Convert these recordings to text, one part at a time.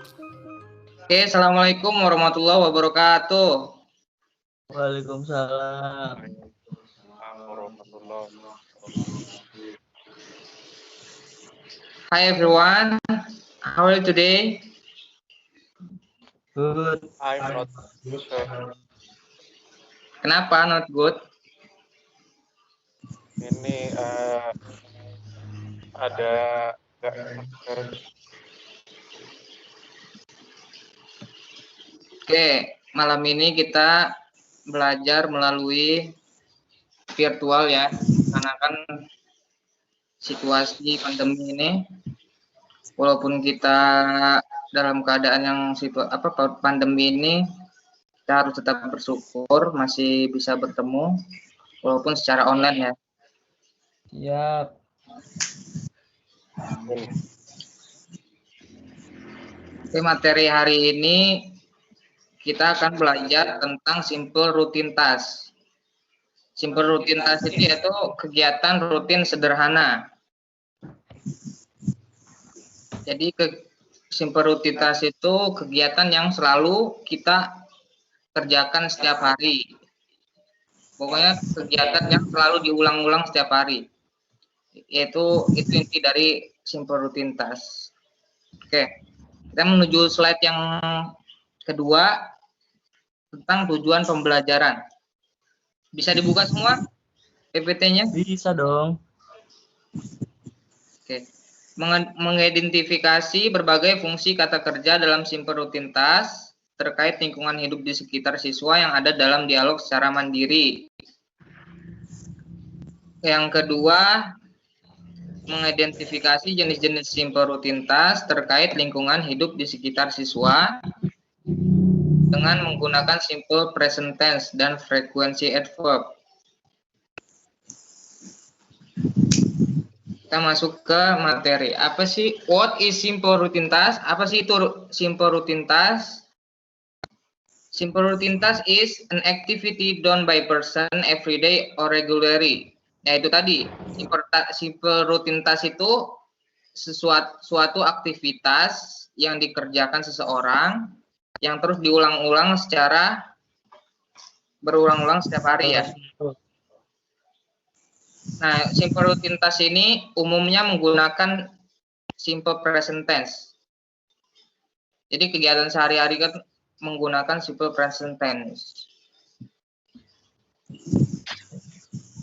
Oke, assalamualaikum warahmatullahi wabarakatuh. Waalaikumsalam. Hi everyone, how are you today? Good. I'm not sure. Kenapa not good? Ini ada nggak seger. Oke, malam ini kita belajar melalui virtual ya, karena kan situasi pandemi ini, walaupun kita dalam keadaan yang pandemi ini, kita harus tetap bersyukur masih bisa bertemu, walaupun secara online ya. Siap. Oke, materi hari ini kita akan belajar tentang simple routine task. Simple routine task itu yaitu kegiatan rutin sederhana. Jadi simple routine task itu kegiatan yang selalu kita kerjakan setiap hari. Pokoknya kegiatan yang selalu diulang-ulang setiap hari. Itu inti dari simple routine task. Oke, kita menuju slide yang kedua tentang tujuan pembelajaran. Bisa dibuka semua PPT-nya? Bisa dong. Oke. Mengidentifikasi berbagai fungsi kata kerja dalam simple routine task terkait lingkungan hidup di sekitar siswa yang ada dalam dialog secara mandiri. Yang kedua, mengidentifikasi jenis-jenis simple routine task terkait lingkungan hidup di sekitar siswa dengan menggunakan simple present tense dan frekuensi adverb. Kita masuk ke materi. Apa sih what is simple routine task? Apa sih itu simple routine task? Simple routine task is an activity done by person every day or regularly. Ya itu tadi. Simple routine task itu suatu aktivitas yang dikerjakan seseorang yang terus diulang-ulang secara berulang-ulang setiap hari ya. Nah, simple routine task ini umumnya menggunakan simple present tense. Jadi kegiatan sehari-hari kan menggunakan simple present tense.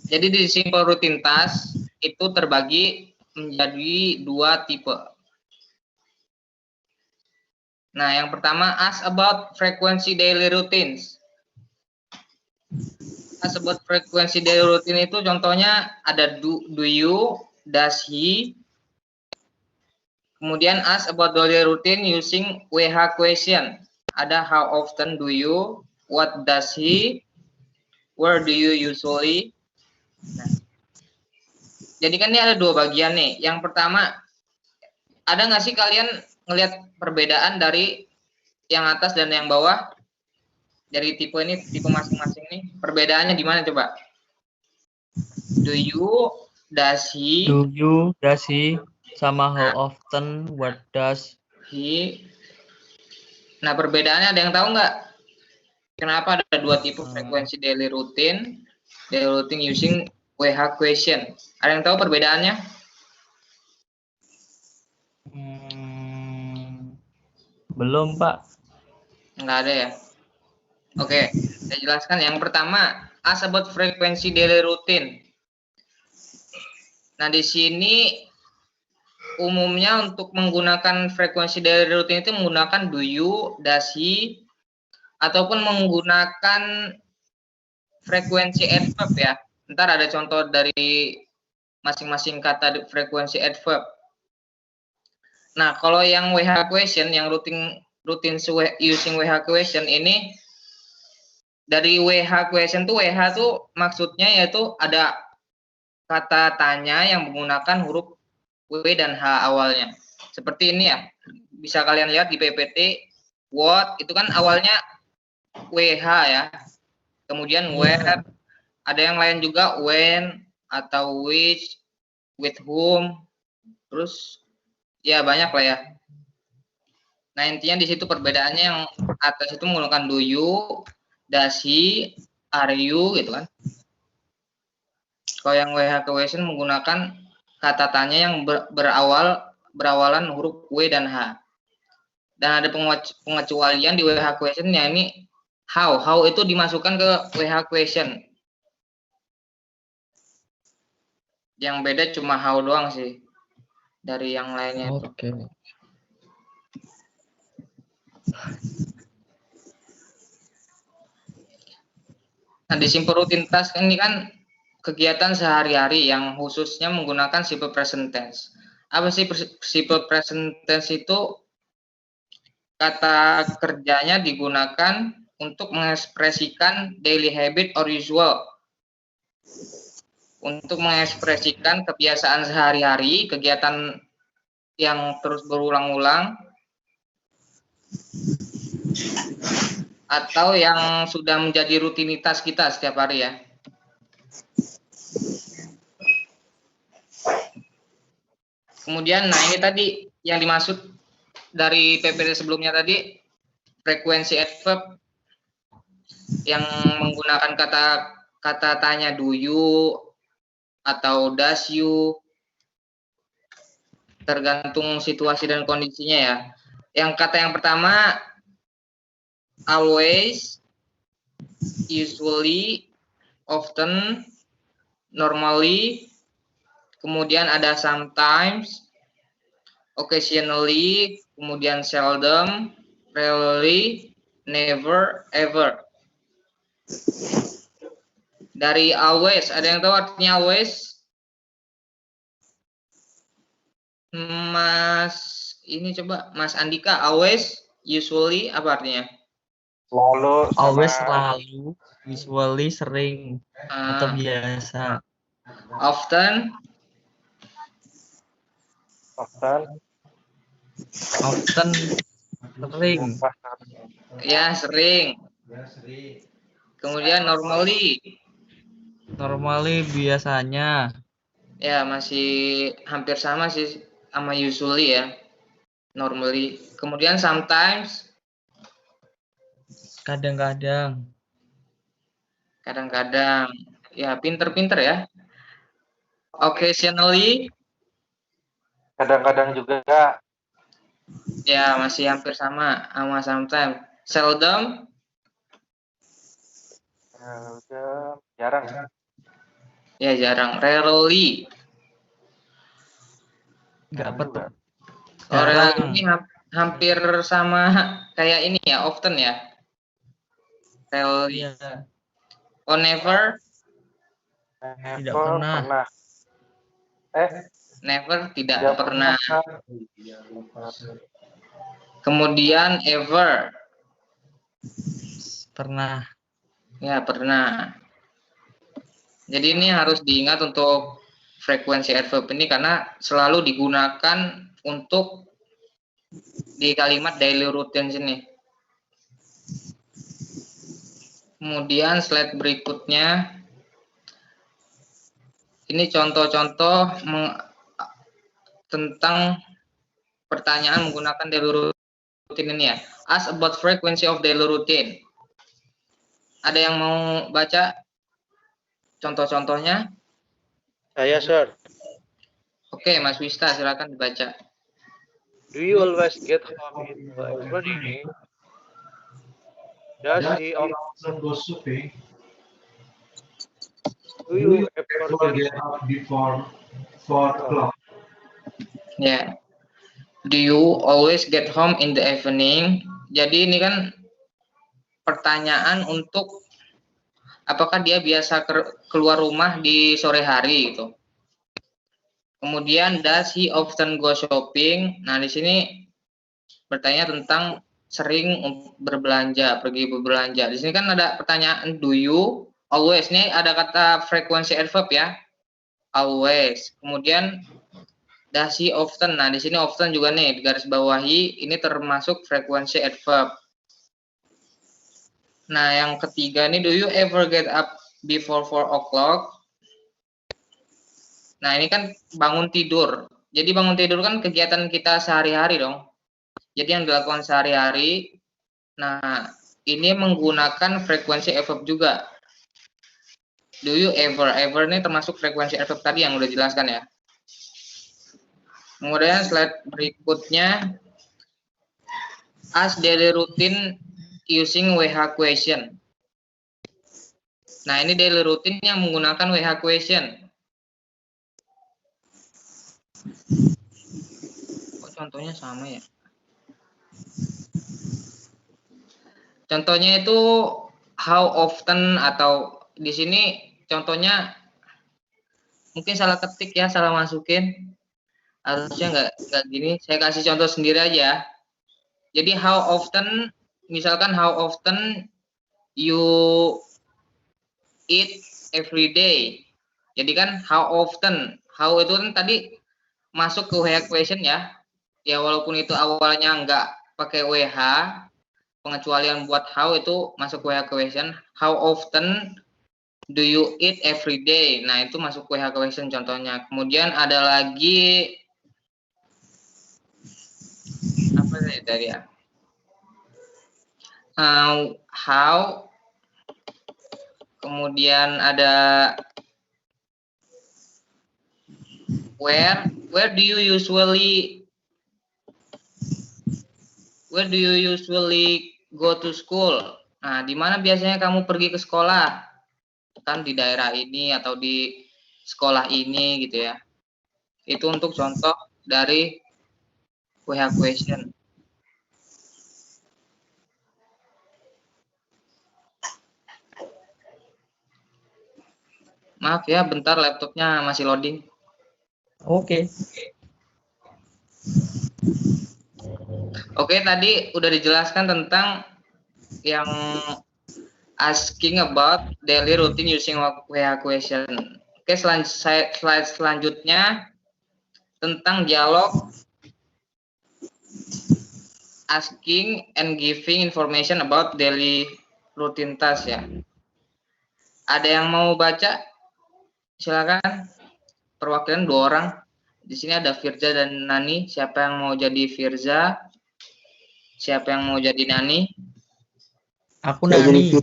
Jadi di simple routine task itu terbagi menjadi dua tipe. Nah, yang pertama ask about frequency daily routines. Ask about frequency daily routine itu contohnya ada do you, does he. Kemudian ask about daily routine using WH question. Ada how often do you, what does he, where do you usually. Nah, jadi kan ini ada dua bagian nih. Yang pertama, ada nggak sih kalian ngelihat perbedaan dari yang atas dan yang bawah? Dari tipe ini, tipe masing-masing nih. Perbedaannya di mana coba? Do you, does he. Do you, does he, sama how often, what does he. Nah, perbedaannya ada yang tahu nggak? Kenapa ada dua tipe frekuensi daily routine using WH question? Ada yang tahu perbedaannya? Belum, Pak. Nggak ada ya? Oke, saya jelaskan. Yang pertama, ask about frequency daily routine. Nah, di sini umumnya untuk menggunakan frekuensi daily routine itu menggunakan do you, does he, ataupun menggunakan frekuensi adverb ya. Ntar ada contoh dari masing-masing kata frekuensi adverb. Nah, kalau yang WH question, yang routine using WH question ini, dari WH question tuh, WH tuh maksudnya yaitu ada kata tanya yang menggunakan huruf W dan H awalnya. Seperti ini ya. Bisa kalian lihat di PPT, what itu kan awalnya WH ya. Kemudian where, ada yang lain juga when atau which, with whom. Terus ya banyak lah ya. Nah, intinya di situ perbedaannya yang atas itu menggunakan do you, does he, are you gitu kan. Kalau yang WH question menggunakan kata tanya yang berawalan huruf W dan H. Dan ada pengecualian di WH question, ya ini how. How itu dimasukkan ke WH question. Yang beda cuma how doang sih dari yang lainnya itu. Oke. Nah, di simple routine task ini kan kegiatan sehari-hari yang khususnya menggunakan simple present tense. Apa sih simple present tense itu? Kata kerjanya digunakan untuk mengekspresikan daily habit or usual. Untuk mengekspresikan kebiasaan sehari-hari, kegiatan yang terus berulang-ulang, atau yang sudah menjadi rutinitas kita setiap hari ya. Kemudian, nah ini tadi yang dimaksud dari PPT sebelumnya tadi, frekuensi adverb yang menggunakan kata tanya do you atau does you, tergantung situasi dan kondisinya ya. Yang kata yang pertama always, usually, often, normally, kemudian ada sometimes, occasionally, kemudian seldom, rarely, never, ever. Dari always, ada yang tahu artinya always? Ini coba Mas Andika, always, usually apa artinya? Selalu sama Always selalu, usually sering atau Ah, biasa. often, often, Often sering. ya sering. Kemudian normally, Normally biasanya. ya masih hampir sama sih sama usually ya. Normally. Kemudian sometimes, Kadang-kadang. kadang-kadang. Ya pinter-pinter ya. Occasionally, kadang-kadang juga ya masih hampir sama sometimes. Seldom, udah jarang. ya jarang. Rarely. Enggak apa tuh? Kalau rarely Jarang. ini hampir sama kayak ini ya, often ya. Rarely. Iya. Oh, never, Tidak pernah. never tidak Tidak pernah. Kemudian ever, Pernah. ya pernah. Jadi ini harus diingat untuk frekuensi adverb ini karena selalu digunakan untuk di kalimat daily routine sini. Kemudian slide berikutnya, ini contoh-contoh tentang pertanyaan menggunakan daily routine ini ya. Ask about frequency of daily routine. Ada yang mau baca contoh-contohnya? Saya, sir. Oke, Mas Wista, silakan dibaca. Do you always get home in the evening? Does he often go shopping? Do you ever get up before 4 o'clock? Ya. Do you always get home in the evening? Jadi ini kan pertanyaan untuk apakah dia biasa keluar rumah di sore hari gitu. Kemudian does he often go shopping? Nah, di sini bertanya tentang sering berbelanja, pergi berbelanja. Di sini kan ada pertanyaan do you always. Ini ada kata frekuensi adverb ya. Always. Kemudian does he often. Nah, di sini often juga nih di garis bawahi ini termasuk frekuensi adverb. Nah, yang ketiga nih, do you ever get up before 4 o'clock? Nah, ini kan bangun tidur. Jadi bangun tidur kan kegiatan kita sehari-hari dong. Jadi yang dilakukan sehari-hari. Nah, ini menggunakan frekuensi adverb juga. Do you ever? Ever ini termasuk frekuensi adverb tadi yang udah dijelaskan ya. Kemudian slide berikutnya, ask daily routine using WH question. Nah, ini daily routine yang menggunakan WH question. Kok contohnya sama ya? Contohnya itu how often, atau di sini contohnya mungkin salah ketik ya, salah masukin. Harusnya nggak gini. Saya kasih contoh sendiri aja. Jadi how often, misalkan how often you eat every day. Jadi kan how often, how itu kan tadi masuk ke WH question ya. Ya walaupun itu awalnya nggak pakai WH, pengecualian buat how itu masuk WH question. How often do you eat every day? Nah, itu masuk WH question contohnya. Kemudian ada lagi apa tadi ya? How, kemudian ada where do you usually go to school? Nah, di mana biasanya kamu pergi ke sekolah? Kan di daerah ini atau di sekolah ini gitu ya. Itu untuk contoh dari WH question. Maaf ya, bentar laptopnya masih loading. Oke. Oke, tadi udah dijelaskan tentang yang asking about daily routine using WH question. Oke, slide selanjutnya tentang dialog asking and giving information about daily routine task ya. Ada yang mau baca? Silakan. Perwakilan 2 orang. Di sini ada Firza dan Nani. Siapa yang mau jadi Firza? Siapa yang mau jadi Nani? Aku Nani.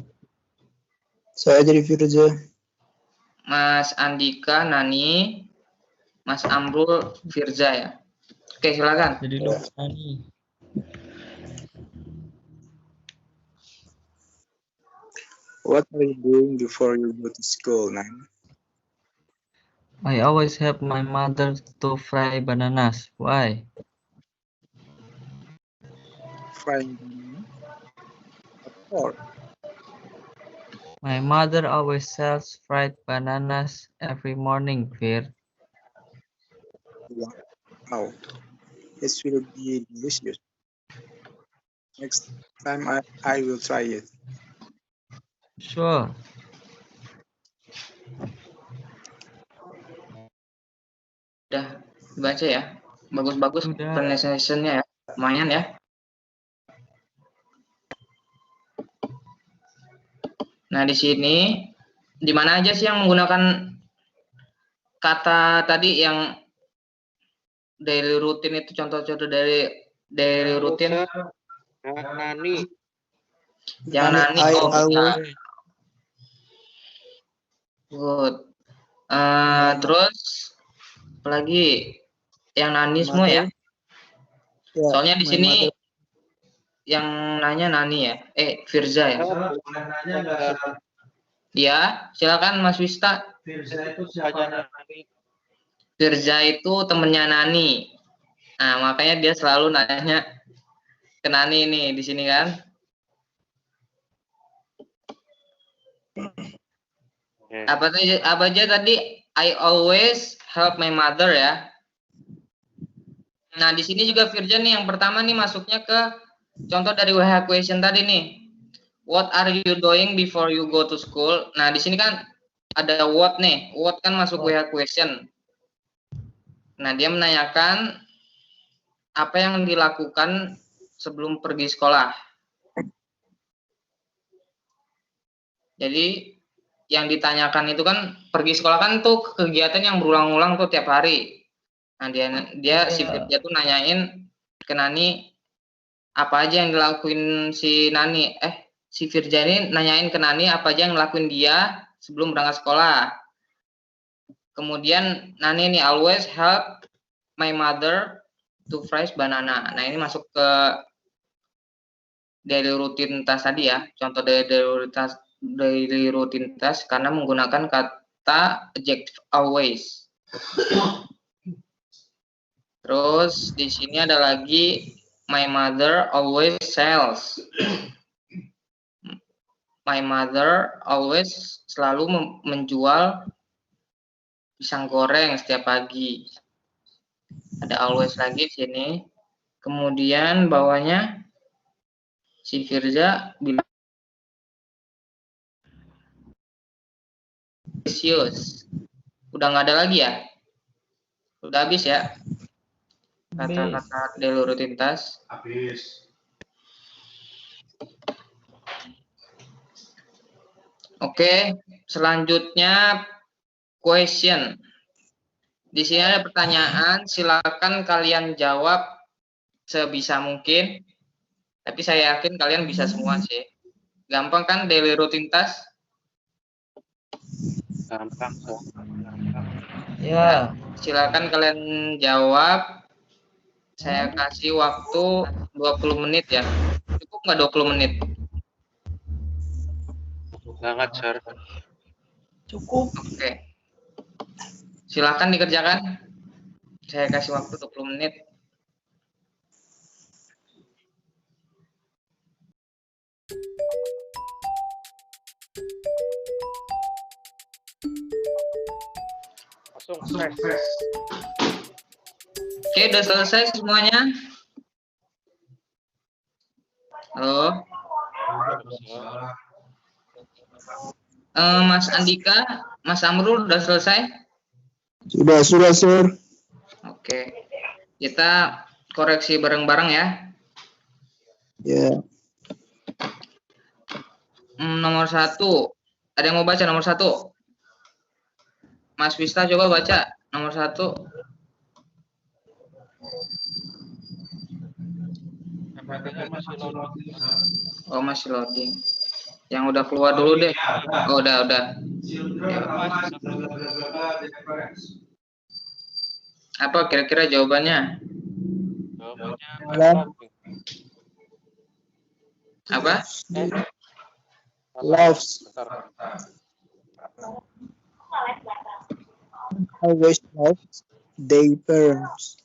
Saya jadi Firza. Mas Andika Nani, Mas Amrul Firza ya. Oke, silakan. Jadi Nani. What are you doing before you go to school, Nan? I always help my mother to fry bananas. Why? Frying banana? What for? My mother always sells fried bananas every morning, Fir. Wow. This will be delicious. Next time I will try it. Sure. Udah dibaca ya. Bagus-bagus Udah. pronunciation-nya ya. Lumayan ya. Nah, di sini di mana aja sih yang menggunakan kata tadi yang daily routine itu, contoh-contoh dari daily routine? Nani. Yang Nani, I oh will. bisa. Good. Terus apalagi yang Nani semua ya? Yeah, Soalnya di my sini mother. yang nanya Nani ya? Firza ya? Boleh nanya nggak Sir? Ya, silakan Mas Wista. Firza itu siapa? Firza itu temennya Nani. Nah, makanya dia selalu nanya ke Nani nih di sini kan. Apa aja tadi? I always help my mother ya. Nah, di sini juga Firza nih yang pertama nih masuknya ke contoh dari WH question tadi nih. What are you doing before you go to school? Nah, di sini kan ada what nih. What kan masuk WH question. Nah, dia menanyakan apa yang dilakukan sebelum pergi sekolah. Jadi yang ditanyakan itu kan pergi sekolah kan tuh kegiatan yang berulang-ulang tuh tiap hari. Nah, dia si Firza tuh nanyain ke Nani apa aja yang dilakuin si Nani? Si Firja ini nanyain ke Nani apa aja yang ngelakuin dia sebelum berangkat sekolah. Kemudian Nani ini always help my mother to fry banana. Nah, ini masuk ke daily routine task tadi ya. Contoh daily routine task karena menggunakan kata adjective always. Terus di sini ada lagi my mother always sells. My mother always selalu menjual pisang goreng setiap pagi. Ada always lagi di sini. Kemudian bawahnya si Firza bilang precious. Udah nggak ada lagi ya? Udah habis ya? Kata-kata daily routine task. Habis. Oke, selanjutnya question. Di sini ada pertanyaan, silakan kalian jawab sebisa mungkin. Tapi saya yakin kalian bisa semua sih. Gampang kan daily routine task? Gampang, Sir. Ya, Silakan kalian jawab. Saya kasih waktu 20 menit ya. Cukup nggak 20 menit? Banget, Sir. cukup. Oke. Silakan dikerjakan. Saya kasih waktu 20 menit. Langsung Langsung fresh. fresh. Oke, udah selesai semuanya? Halo, Mas Andika, Mas Amrul udah selesai? Sudah, Sir. Oke, kita koreksi bareng-bareng ya. Ya. Nomor 1, ada yang mau baca nomor 1? Mas Wista coba baca nomor 1. PPT-nya masih loading. Oh, masih loading. Yang udah keluar dulu deh. Oh, udah. Children always bla bla bla bla bla their parents. Apa kira-kira jawabannya? Jawabannya Love. loading. Apa? Loves. Bentar. Always loves their parents.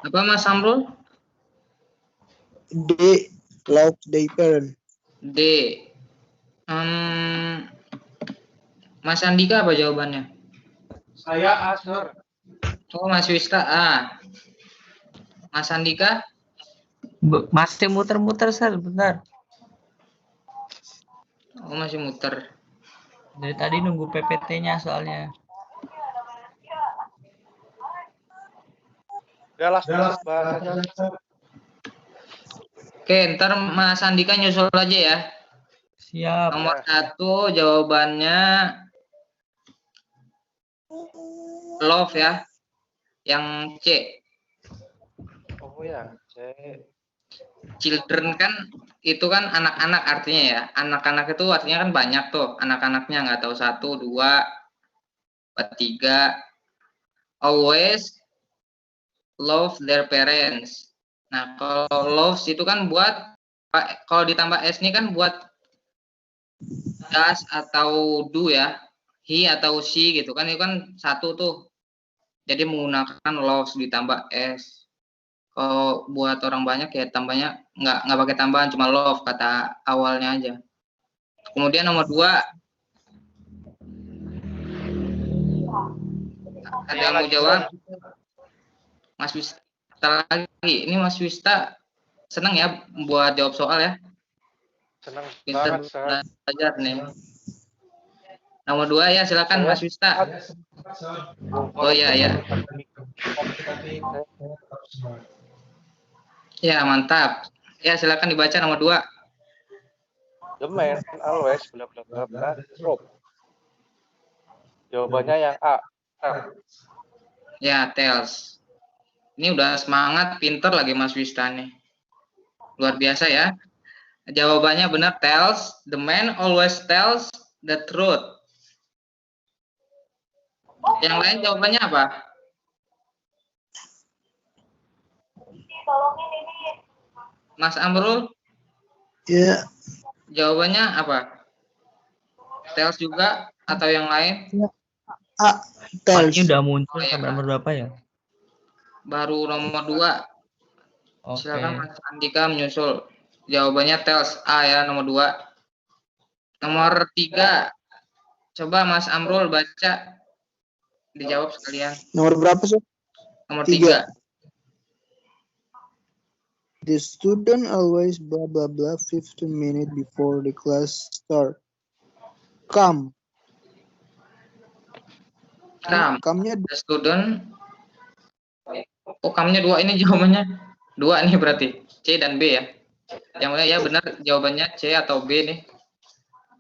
Apa Mas Amrul? They love their parents. D. Mas Andika apa jawabannya? Saya Asher. Oh, Mas Wista A. Mas Andika? Masih muter-muter, Sir, bentar. Oh, masih muter. Dari tadi nunggu PPT-nya soalnya. Udah last bahas aja. Oke, ntar Mas Andika nyusul aja ya. Siap. Nomor 1 jawabannya love ya. Yang C. Oh ya, Children kan itu kan anak-anak artinya ya. Anak-anak itu artinya kan banyak tuh. Anak-anaknya nggak tahu 1, 2, 3. Always love their parents. Nah, kalau loves itu kan buat, kalau ditambah S ini kan buat does atau do ya. He atau she gitu kan, itu kan 1 tuh. Jadi menggunakan loves ditambah S. Kalau buat orang banyak ya tambahnya nggak pakai tambahan, cuma love kata awalnya aja. Kemudian nomor 2, ada yang mau jawab? Mas Wista lagi. Ini Mas Wista senang ya buat jawab soal ya. senang Pinter banget, Sir. belajar nih. Nomor 2 ya, silakan Mas Wista. Oh iya. Ya, mantap. Ya, silakan dibaca nomor 2. The man always bla bla bla bla drop. Jawabannya yang A. Ya, tells. Ini udah semangat, pinter lagi Mas Wista nih. Luar biasa ya. Jawabannya benar, tells. The man always tells the truth. Yang lain jawabannya apa? Mas Amrul, Ya, jawabannya apa? Tells juga atau yang lain? A. Tells. Ini udah muncul Oh, ya. sampai nomor berapa ya? Baru nomor 2. Oke. Silakan Mas Andika menyusul. Jawabannya tells A ya, nomor 2. Nomor 3. Coba Mas Amrul baca. Dijawab sekalian. Nomor berapa, Sir? Nomor 3. 3. The student always blah blah blah 15 minutes before the class start. Come. Come-nya The student. Oh, come-nya 2. Ini jawabannya 2 nih berarti. C dan B ya. Yang mana ya benar jawabannya C atau B nih.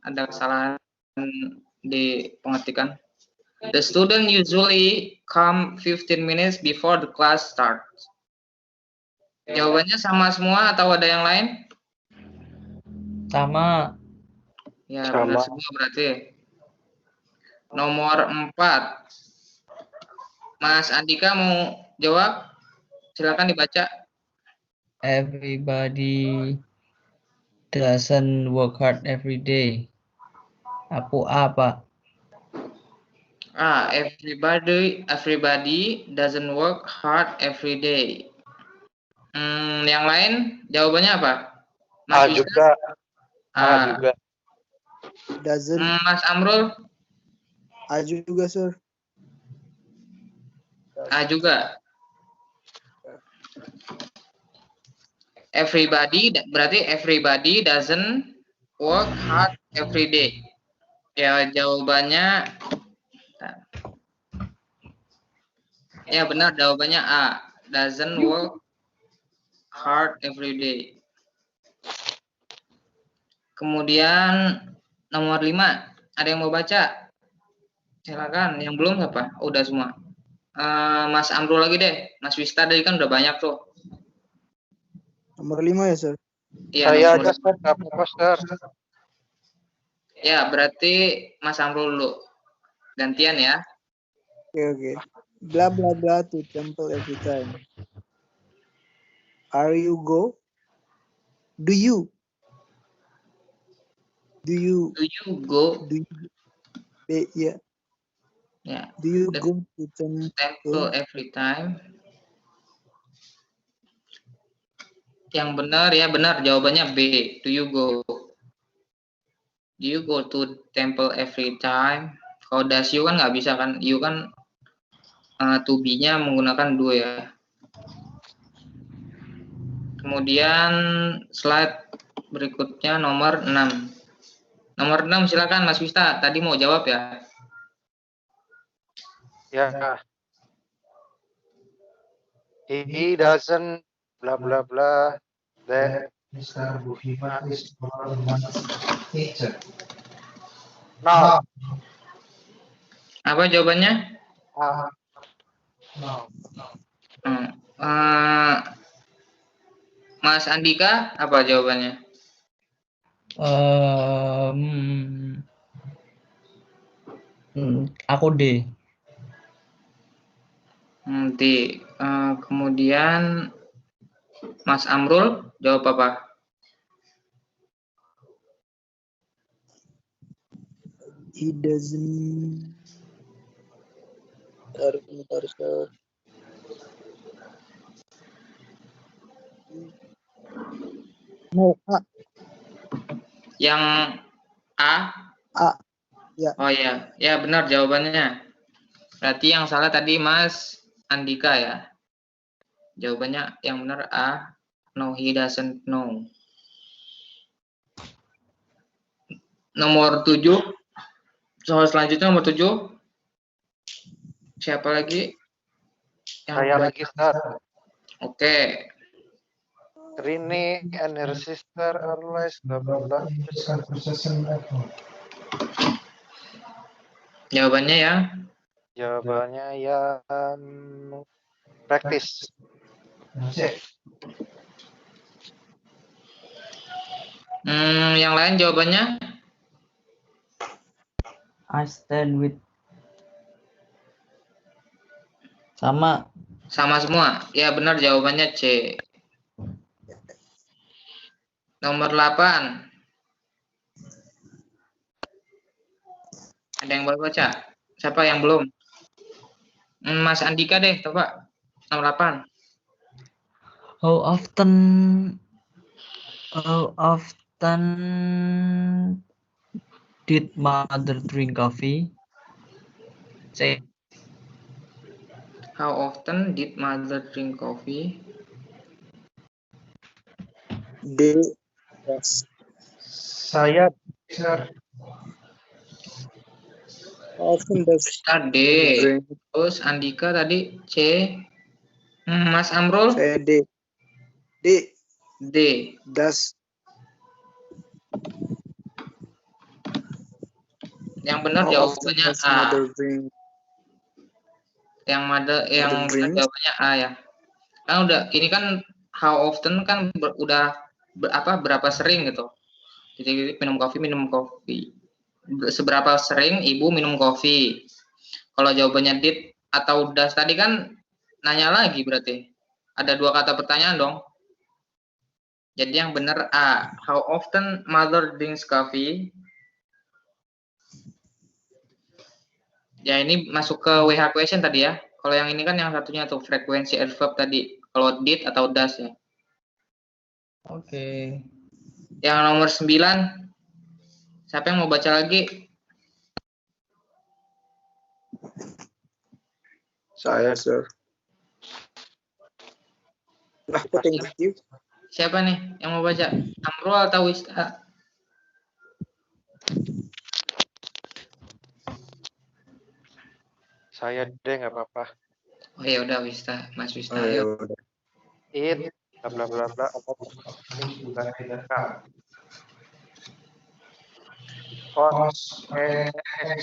Ada kesalahan di pengetikan. The student usually come 15 minutes before the class starts. Jawabannya sama semua atau ada yang lain? Sama. Ya, Sama. benar semua berarti. Nomor 4. Mas Andika mau jawab? Silakan dibaca. Everybody doesn't work hard every day. Aku apa? Everybody doesn't work hard every day. Yang lain jawabannya apa? A Wista? juga. A juga. doesn't. Mas Amrul? A juga, Sir. A juga. Everybody berarti everybody doesn't work hard every day. Ya, jawabannya ya benar, jawabannya A. Doesn't work hard every day. Kemudian nomor 5. Ada yang mau baca? Silakan. Yang belum siapa? Udah semua. Mas Amrul lagi deh. Mas Wista tadi kan udah banyak tuh. Nomor 5 ya, Sir. Iya, Saya nomor aja, Sir. Nggak apa-apa, Sir. Ya, berarti Mas Amrul dulu. Gantian ya. Okay. Blah blah blah to temple every time. Are you go? Do you? Do you? Do you go? Do you? Yeah. Ya, Do you The go to temple? temple every time. Yang benar ya benar, jawabannya B. Do you go? Do you go to temple every time? Kalau does you kan nggak bisa kan? You kan to be-nya menggunakan do ya. Kemudian slide berikutnya nomor 6. Nomor 6 silakan Mas Wista. Tadi mau jawab ya? Ya. He doesn't blah blah blah that Mr. Buhima is our teacher. no. Apa jawabannya? No. Mas Andika, apa jawabannya? Aku D. D. Kemudian Mas Amrul jawab apa? He doesn't. Bentar, Sir. No, A. Yang A? A. Ya. Oh ya, ya benar jawabannya. Berarti yang salah tadi Mas Andika ya. Jawabannya yang benar A. No, he doesn't know. Nomor 7. Soal selanjutnya nomor 7. Siapa lagi? Saya lagi, Sir. Oke. Rini and her sister always blah blah blah. English conversation at home. Jawabannya ya. Jawabannya ya Practice. C. Yang lain jawabannya I stand with. Sama. sama semua. Ya benar jawabannya C. Nomor 8. Ada yang baru baca? Siapa yang belum? Mas Andika deh, coba. Nomor 8. How often did mother drink coffee? C. How often did mother drink coffee? D. Yes. Saya, sir. How often does Kita D. drink? Terus Andika tadi C. Mas Amrul Saya D. D. D. Does. Yang benar How often jawabannya does A. mother drink? Yang benar drinks? jawabannya A ya. Kan udah ini kan how often kan berapa sering gitu. Jadi minum kopi. Seberapa sering ibu minum kopi? Kalau jawabannya did atau does tadi kan nanya lagi berarti. Ada 2 kata pertanyaan dong. Jadi yang benar A. How often mother drinks coffee? Ya ini masuk ke WH question tadi ya. Kalau yang ini kan yang satunya tuh frekuensi adverb tadi. Kalau did atau does ya. Oke. Yang nomor 9. Siapa yang mau baca lagi? Saya, sir. Nah, thank you. Siapa nih yang mau baca? Amrul atau Wista? Saya deh nggak apa-apa. Oh ya udah Wista, Mas Wista. Oh, ya Ayo. udah. It bla bla bla. Ini bukan tidak K. Cos X.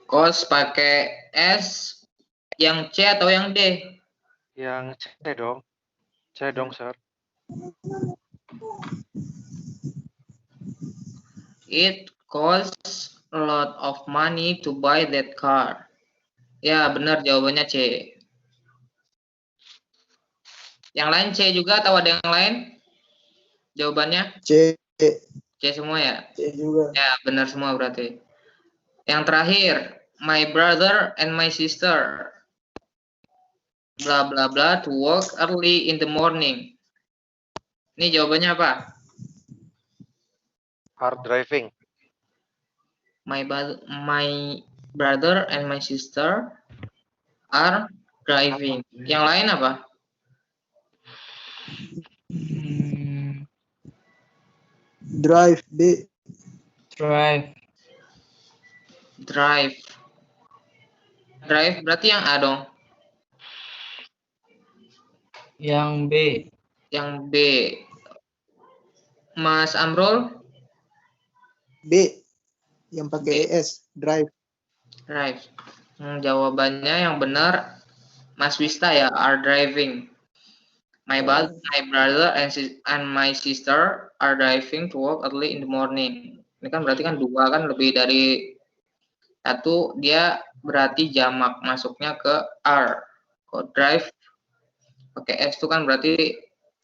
Kos pakai S. Yang C atau yang D? yang C dong. C dong, sir. It costs a lot of money to buy that car. Ya benar jawabannya C. Yang lain C juga atau ada yang lain? Jawabannya C. C semua ya? C juga. Ya benar semua berarti. Yang terakhir, my brother and my sister bla bla bla to work early in the morning. Ini jawabannya apa? Hard driving. My brother and my sister are driving. Yang lain apa? Drive. B. Drive. Drive. Drive berarti yang A dong. Yang B. Yang B. Mas Amrul? B. Yang pakai ES. Drive. Drive. Jawabannya yang benar Mas Wista ya, are driving. My brother and my sister are driving to work early in the morning. Ini kan berarti kan 2 kan lebih dari 1, dia berarti jamak masuknya ke are. Kalau drive pakai S itu kan berarti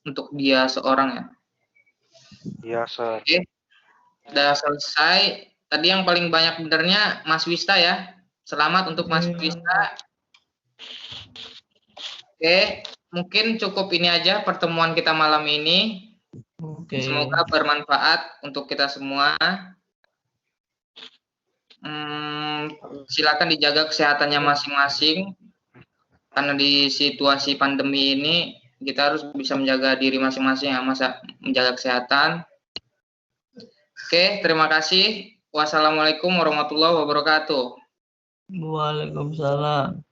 untuk dia seorang ya. Iya, sir. Oke. Udah selesai. Tadi yang paling banyak benernya Mas Wista ya. Selamat untuk Mas Wista. Oke, mungkin cukup ini aja pertemuan kita malam ini. Oke. Semoga bermanfaat untuk kita semua. Silakan dijaga kesehatannya masing-masing. Karena di situasi pandemi ini kita harus bisa menjaga diri masing-masing ya, menjaga kesehatan. Oke, terima kasih. Wassalamualaikum warahmatullahi wabarakatuh. Waalaikumsalam.